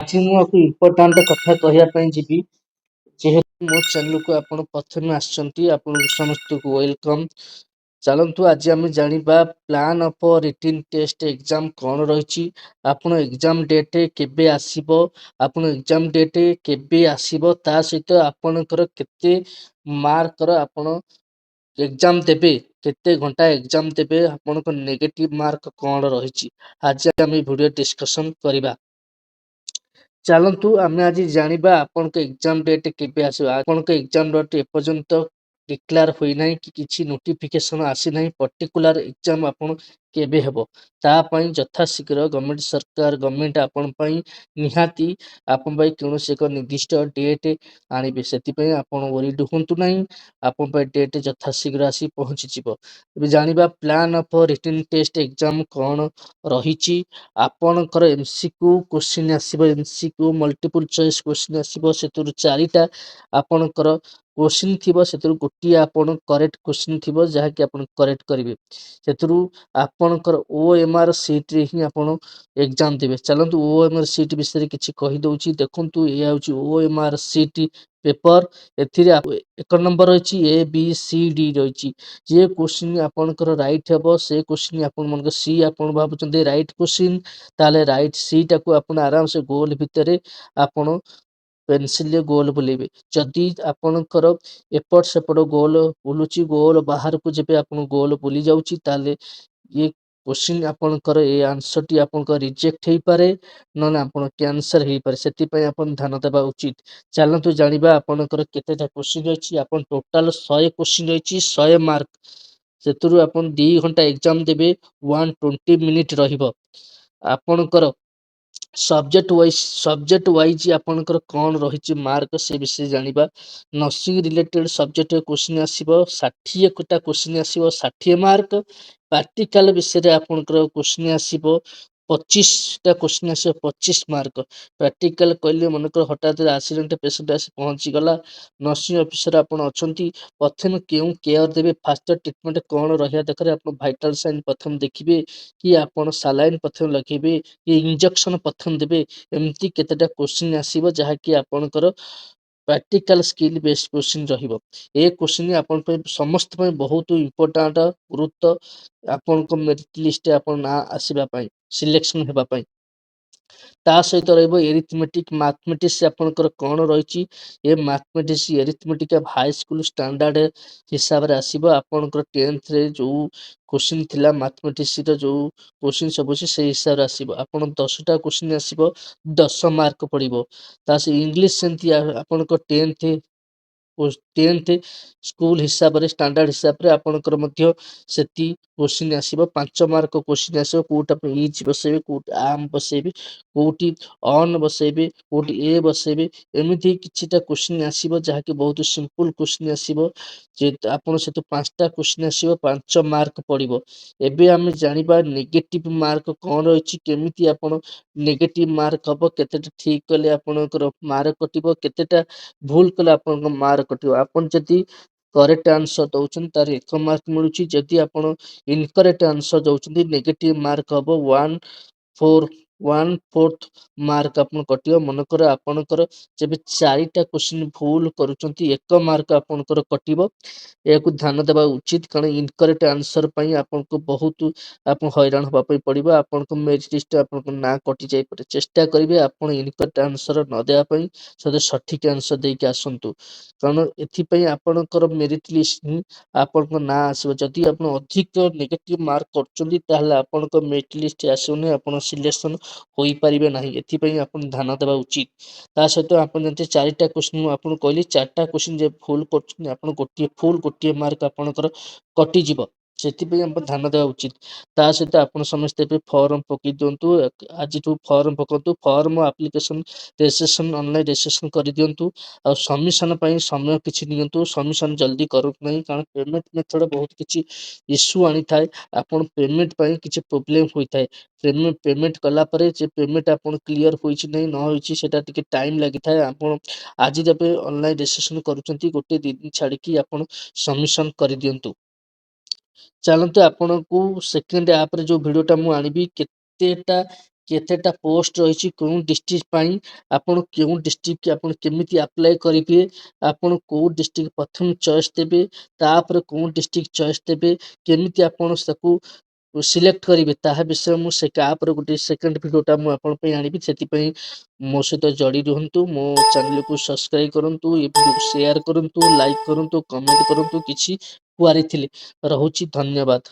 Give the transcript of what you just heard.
ଆଜି ମୁଁ ଏକ ଇମ୍ପୋର୍ଟାଣ୍ଟ କଥା କହିବା ପାଇଁ ଯିବି। ଯେହେତୁ ମୋ ଚ୍ୟାନେଲକୁ ଆପଣ ପ୍ରଥମେ ଆସିଛନ୍ତି, ଆପଣଙ୍କୁ ସମସ୍ତଙ୍କୁ ୱେଲକମ୍। ଚାଲନ୍ତୁ ଆଜି ଆମେ ଜାଣିବା plan of written test exam କ'ଣ ରହିଛି, ଆପଣ ଏକ୍ଜାମ୍ ଡେଟ୍ କେବେ ଆସିବ, ଆପଣ ଏକ୍ଜାମ୍ ଡେଟ୍ କେବେ ଆସିବ, ତା ସହିତ ଆପଣଙ୍କର କେତେ ମାର୍କର ଆପଣ ଏକ୍ଜାମ୍ ଦେବେ, କେତେ ଘଣ୍ଟା ଏକ୍ଜାମ୍ ଦେବେ, ଆପଣଙ୍କ ନେଗେଟିଭ୍ ମାର୍କ କ'ଣ ରହିଛି, ଆଜି ଆମେ ଭିଡ଼ିଓ ଡିସ୍କସନ୍ କରିବା। ଚାଲନ୍ତୁ ଆମେ ଆଜି ଜାଣିବା ଆପଣଙ୍କ ଏକ୍ଜାମ୍ ଡେଟ୍ କେବେ ଆସିବ। ଆପଣଙ୍କ ଏକ୍ଜାମ୍ ଡେଟ୍ ଏପର୍ଯ୍ୟନ୍ତ ଡିକ୍ଲାର ହୋଇନାହିଁ କି କିଛି ନୋଟିଫିକେସନ୍ ଆସିନାହିଁ। ପର୍ଟିକୁଲାର ଏକ୍ଜାମ୍ ଆପଣ କେବେ ହେବ, ତା ପାଇଁ ଯଥାଶୀଘ୍ର ଗଭର୍ଣ୍ଣମେଣ୍ଟ ଆପଣ ପାଇଁ ନିହାତି ଆପଣ ପାଇଁ କୌଣସି ଏକ ନିର୍ଦ୍ଦିଷ୍ଟ ଡେଟ୍ ଆଣିବେ। ସେଥିପାଇଁ ଆପଣ ୱରିଡ୍ ହୁଅନ୍ତୁ ନାହିଁ, ଆପଣ ପାଇଁ ଡେଟ୍ ଯଥାଶୀଘ୍ର ଆସି ପହଞ୍ଚିଯିବ। ଏବେ ଜାଣିବା plan of written test exam କ'ଣ ରହିଛି। ଆପଣଙ୍କର MCQ କୋଶ୍ଚିନ୍ ଆସିବ, MCQ ମଲ୍ଟିପୁଲ୍ ଚଏସ୍ କୋଶ୍ଚିନ୍ ଆସିବ। ସେଥିରୁ 4ଟା ଆପଣଙ୍କର କୋଶ୍ଚିନ୍ ଥିବ, ସେଥିରୁ ଗୋଟିଏ ଆପଣ କରେକ୍ଟ କୋଶ୍ଚିନ୍ ଥିବ ଯାହାକି ଆପଣ କରେକ୍ଟ କରିବେ। ସେଥିରୁ ଆପଣଙ୍କର OMR ସିଟ୍ରେ ହିଁ ଆପଣ ଏକ୍ଜାମ୍ ଦେବେ। ଚାଲନ୍ତୁ OMR ସିଟ୍ ବିଷୟରେ କିଛି କହିଦେଉଛି। ଦେଖନ୍ତୁ ଏହା ହେଉଛି OMR ସିଟ୍ ପେପର। ଏଥିରେ 1 ନମ୍ବର ରହିଛି ABCD ରହିଛି। ଯେ କୋଶ୍ଚିନ୍ ଆପଣଙ୍କର ରାଇଟ୍ ହେବ ସେ କୋଶ୍ଚିନ୍ ଆପଣମାନଙ୍କ ସି ଆପଣ ଭାବୁଛନ୍ତି ରାଇଟ୍ କୋଶ୍ଚିନ୍, ତାହେଲେ ରାଇଟ୍ ସିଟାକୁ ଆପଣ ଆରାମସେ ଗୋଲ ଭିତରେ ଆପଣ ପେନସିଲରେ ଗୋଲ ବୁଲେଇବେ। ଯଦି ଆପଣଙ୍କର ଏପଟ ସେପଟ ଗୋଲ ବୁଲୁଛି, ଗୋଲ ବାହାରକୁ ଯେବେ ଆପଣ ଗୋଲ ବୁଲି ଯାଉଛି, ତାହେଲେ ଇଏ କୋଶ୍ଚିନ୍ ଆପଣଙ୍କର ଏ ଆନ୍ସରଟି ଆପଣଙ୍କ ରିଜେକ୍ଟ ହେଇପାରେ, ନହେଲେ ଆପଣ କ୍ୟାନ୍ସର ହେଇପାରେ। ସେଥିପାଇଁ ଆପଣ ଧ୍ୟାନ ଦେବା ଉଚିତ। ଚାଲନ୍ତୁ ଜାଣିବା ଆପଣଙ୍କର କେତେଟା କୋଶ୍ଚିନ୍ ରହିଛି। ଆପଣ ଟୋଟାଲ 100 କୋଶ୍ଚିନ୍ ରହିଛି, 100 ମାର୍କ। ସେଥିରୁ ଆପଣ 2 ଘଣ୍ଟା ଏକ୍ଜାମ୍ ଦେବେ, 120 ମିନିଟ୍ ରହିବ। ଆପଣଙ୍କର ସବଜେକ୍ଟ ୱାଇଜ୍ ଆପଣଙ୍କର କ'ଣ ରହିଛି ମାର୍କ, ସେ ବିଷୟରେ ଜାଣିବା। ନର୍ସିଂ ରିଲେଟେଡ୍ ସବଜେକ୍ଟ କୋଶ୍ଚିନ୍ ଆସିବ, 60ଟା କୋଶ୍ଚିନ୍ ଆସିବ, 60 ମାର୍କ। ପ୍ରାକ୍ଟିକାଲ ବିଷୟରେ ଆପଣଙ୍କର କୋଶ୍ଚିନ୍ ଆସିବ 25ଟା କୋଶ୍ଚିନ୍ ଆସିବ, 25 ମାର୍କ। ପ୍ରାକ୍ଟିକାଲ କହିଲେ ମନେକର ହଠାତ୍ ଆକ୍ସିଡେଣ୍ଟ ପେସେଣ୍ଟ ଆସି ପହଞ୍ଚିଗଲା, ନର୍ସିଂ ଅଫିସର ଆପଣ ଅଛନ୍ତି, ପ୍ରଥମେ କେଉଁ କେୟାର ଦେବେ, ଫାଷ୍ଟ ଟ୍ରିଟମେଣ୍ଟ କ'ଣ ରହିବା ଦରକାର, ଆପଣ ଭାଇଟାଲ ସାଇନ୍ ପ୍ରଥମେ ଦେଖିବେ, କି ଆପଣ ସାଲାଇନ୍ ପ୍ରଥମେ ଲଗେଇବେ, କି ଇଞ୍ଜେକ୍ସନ ପ୍ରଥମେ ଦେବେ। ଏମିତି କେତେଟା କୋଶ୍ଚିନ୍ ଆସିବ ଯାହାକି ଆପଣଙ୍କର ପ୍ରାକ୍ଟିକାଲ ସ୍କିଲ୍ ବେସ୍ଡ କୋଶ୍ଚିନ୍ ରହିବ। ଏ କୋଶ୍ଚିନ୍ ଆପଣଙ୍କ ପାଇଁ ସମସ୍ତ ପାଇଁ ବହୁତ ଇମ୍ପୋର୍ଟାଣ୍ଟ, ଗୁରୁତ୍ୱ ଆପଣଙ୍କ ମେରିଟ୍ ଲିଷ୍ଟରେ ଆପଣ ନାଁ ଆସିବା ପାଇଁ, ସିଲେକ୍ସନ ହେବା ପାଇଁ। ତା ସହିତ ରହିବ ଏରିଥମେଟିକ୍ ମ୍ୟାଥମେଟିକ୍ସ ଆପଣଙ୍କର କ'ଣ ରହିଛି। ଏ ମ୍ୟାଥମେଟିକ୍ସ ଏରିଥମେଟିକ୍ ହାଇସ୍କୁଲ ଷ୍ଟାଣ୍ଡାର୍ଡ ହିସାବରେ ଆସିବ। ଆପଣଙ୍କର 10th ଯୋଉ କୋଶ୍ଚିନ୍ ଥିଲା ମ୍ୟାଥମେଟିକ୍ସର ଯୋଉ କୋଶ୍ଚିନ୍ ସବୁ ଅଛି ସେଇ ହିସାବରେ ଆସିବ। ଆପଣ 10ଟା କୋଶ୍ଚିନ୍ ଆସିବ, 10 ମାର୍କ ପଡ଼ିବ। ତା ସହିତ ଇଂଲିଶ ସେମିତି ଆପଣଙ୍କ 10th ସ୍କୁଲ ହିସାବରେ ଷ୍ଟାଣ୍ଡାର୍ଡ ହିସାବରେ ଆପଣଙ୍କର ମଧ୍ୟ ସେତି କୋଶ୍ଚିନ୍ ଆସିବ। 5 ମାର୍କ କୋଶ୍ଚିନ୍ ଆସିବ। କୋଉଟା ଇଜ୍ ବସେଇବେ, କୋଉଠି ଆମ୍ ବସେଇବେ, କୋଉଠି ଅନ୍ ବସେଇବେ, କୋଉଠି ଏ ବସେଇବେ, ଏମିତି କିଛିଟା କୋଶ୍ଚିନ୍ ଆସିବ ଯାହାକି ବହୁତ ସିମ୍ପଲ କୋଶ୍ଚିନ୍ ଆସିବ। ଯେ ଆପଣ ସେଠୁ 5ଟା କୋଶ୍ଚିନ୍ ଆସିବ, 5 ମାର୍କ ପଡ଼ିବ। ଏବେ ଆମେ ଜାଣିବା ନେଗେଟିଭ ମାର୍କ କ'ଣ ରହିଛି, କେମିତି ଆପଣ ନେଗେଟିଭ ମାର୍କ ହବ, କେତେଟା ଠିକ୍ କଲେ ଆପଣଙ୍କର ମାର୍କ କଟିବ, କେତେଟା ଭୁଲ କଲେ ଆପଣଙ୍କ ମାର୍କ କଟିବ। ଆପଣ ଯଦି କରେକ୍ଟ ଆନ୍ସର ଦଉଛନ୍ତି ତାର 1 ମାର୍କ ମିଳୁଛି, ଯଦି ଆପଣ ଇନକରେକ୍ଟ ଆନ୍ସର ଦଉଛନ୍ତି ନେଗେଟିଭ ମାର୍କ ହବ 1/4 ମାର୍କ ଆପଣ କଟିବ। ମନେକର ଆପଣଙ୍କର ଯେବେ 4ଟା କୋଶ୍ଚିନ୍ ଭୁଲ କରୁଛନ୍ତି, 1 ମାର୍କ ଆପଣଙ୍କର କଟିବ। ଏହାକୁ ଧ୍ୟାନ ଦେବା ଉଚିତ, କାରଣ ଇନକରେକ୍ଟ ଆନ୍ସର ପାଇଁ ଆପଣଙ୍କୁ ବହୁତ ଆପଣ ହଇରାଣ ହେବା ପାଇଁ ପଡ଼ିବ। ଆପଣଙ୍କ ମେରିଟ୍ ଲିଷ୍ଟ ଆପଣଙ୍କ ନାଁ କଟି ଯାଇପାରେ। ଚେଷ୍ଟା କରିବେ ଆପଣ ଇନକରେକ୍ଟ ଆନ୍ସର ନ ଦେବା ପାଇଁ, ସଠିକ୍ ଆନ୍ସର ଦେଇକି ଆସନ୍ତୁ, କାରଣ ଏଥିପାଇଁ ଆପଣଙ୍କର ମେରିଟ୍ ଲିଷ୍ଟ ହିଁ ଆପଣଙ୍କ ନାଁ ଆସିବ। ଯଦି ଆପଣ ଅଧିକ ନେଗେଟିଭ ମାର୍କ କରୁଛନ୍ତି ତାହେଲେ ଆପଣଙ୍କ ମେରିଟ୍ ଲିଷ୍ଟ ଆସିବନି, ଆପଣ ସିଲେକ୍ସନ ହୋଇପାରିବେ ନାହିଁ। ଏଥିପାଇଁ ଆପଣ ଧ୍ୟାନ ଦେବା ଉଚିତ। ତା ସହିତ ଆପଣ ଯେମିତି 4ଟା କୋଶ୍ଚିନ୍ ମୁଁ ଆପଣଙ୍କୁ କହିଲି, 4ଟା କୋଶ୍ଚିନ୍ ଯେ ଭୁଲ କରୁଛନ୍ତି ଆପଣ ଗୋଟିଏ ମାର୍କ ଆପଣଙ୍କର କଟିଯିବ। ସେଥିପାଇଁ ଆପଣ ଧ୍ୟାନ ଦେବା ଉଚିତ। ତା ସହିତ ଆପଣ ସମସ୍ତେ ଏବେ ଫର୍ମ ପକେଇ ଦିଅନ୍ତୁ, ଆଜିଠୁ ଫର୍ମ ପକାନ୍ତୁ। Form application registration online registration କରିଦିଅନ୍ତୁ। ଆଉ ସବମିଶନ ପାଇଁ ସମୟ କିଛି ନିଅନ୍ତୁ, ସବମିଶନ ଜଲ୍ଦି କରନ୍ତୁ ନାହିଁ, କାରଣ ପେମେଣ୍ଟ ମେଥଡ଼ ବହୁତ କିଛି ଇସ୍ୟୁ ଆଣିଥାଏ। ଆପଣ ପେମେଣ୍ଟ ପାଇଁ କିଛି ପ୍ରୋବ୍ଲେମ ହୋଇଥାଏ। ପେମେଣ୍ଟ କଲା ପରେ ଯେ ପେମେଣ୍ଟ ଆପଣ କ୍ଲିୟର ହୋଇଛି ନାହିଁ ନ ହୋଇଛି ସେଟା ଟିକେ ଟାଇମ୍ ଲାଗିଥାଏ। ଆପଣ ଆଜି ଯେବେ ଅନଲାଇନ୍ ରେଜିଷ୍ଟ୍ରେସନ କରୁଛନ୍ତି, 1-2 ଦିନ ଛାଡ଼ିକି ଆପଣ ସବମିଶନ କରିଦିଅନ୍ତୁ। ଚାଲନ୍ତୁ ଆପଣଙ୍କୁ ସେକେଣ୍ଡ ଆପରେ ଯୋଉ ଭିଡ଼ିଓଟା ମୁଁ ଆଣିବି, କେତେଟା କେତେଟା ପୋଷ୍ଟ ରହିଛି କେଉଁ ଡିଷ୍ଟ୍ରିକ୍ଟ ପାଇଁ, ଆପଣ କେଉଁ ଡିଷ୍ଟ୍ରିକ୍ଟ ଆପଣ କେମିତି ଆପ୍ଲାଏ କରିବେ, ଆପଣ କେଉଁ ଡିଷ୍ଟ୍ରିକ୍ଟ ପ୍ରଥମେ ଚଏସ୍ ଦେବେ, ତାପରେ କେଉଁ ଡିଷ୍ଟ୍ରିକ୍ଟ ଚଏସ୍ ଦେବେ, କେମିତି ଆପଣ ତାକୁ ସିଲେକ୍ଟ କରିବେ ତାହା ବିଷୟରେ ମୁଁ ସେ ଆପରେ ଗୋଟେ ସେକେଣ୍ଡ ଭିଡ଼ିଓଟା ମୁଁ ଆପଣଙ୍କ ପାଇଁ ଆଣିବି। ସେଥିପାଇଁ ମୋ ସହିତ ଜଡ଼ି ରୁହନ୍ତୁ, ମୋ ଚ୍ୟାନେଲକୁ ସବସ୍କ୍ରାଇବ କରନ୍ତୁ, ଏ ଭିଡ଼ିଓକୁ ସେୟାର କରନ୍ତୁ, ଲାଇକ୍ କରନ୍ତୁ, କମେଣ୍ଟ କରନ୍ତୁ। କିଛି କୁଆରି ଥିଲେ ରହୁଛି, ଧନ୍ୟବାଦ।